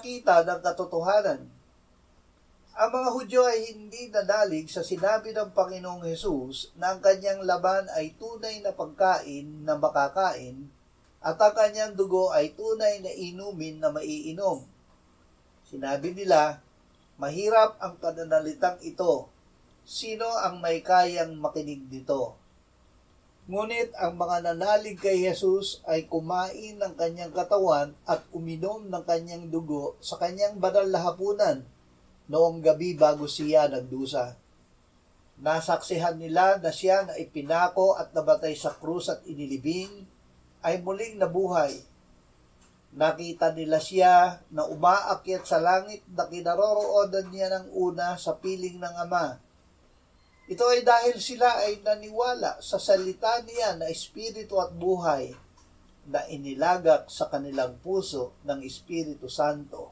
makakita ng katotohanan. Ang mga Hudyo ay hindi nanalig sa sinabi ng Panginoong Hesus na ang kanyang laban ay tunay na pagkain na makakain at ang kanyang dugo ay tunay na inumin na maiinom. Sinabi nila, mahirap ang pananalitang ito. Sino ang may kayang makinig nito? Ngunit ang mga nanalig kay Jesus ay kumain ng kanyang katawan at uminom ng kanyang dugo sa kanyang banal na hapunan noong gabi bago siya nagdusa. Nasaksihan nila na siya na ipinako at nabatay sa krus at inilibing ay muling nabuhay. Nakita nila siya na umaakyat sa langit na kinaroroonan niya ng una sa piling ng Ama. Ito ay dahil sila ay naniwala sa salita niya na espiritu at buhay na inilagak sa kanilang puso ng Espiritu Santo.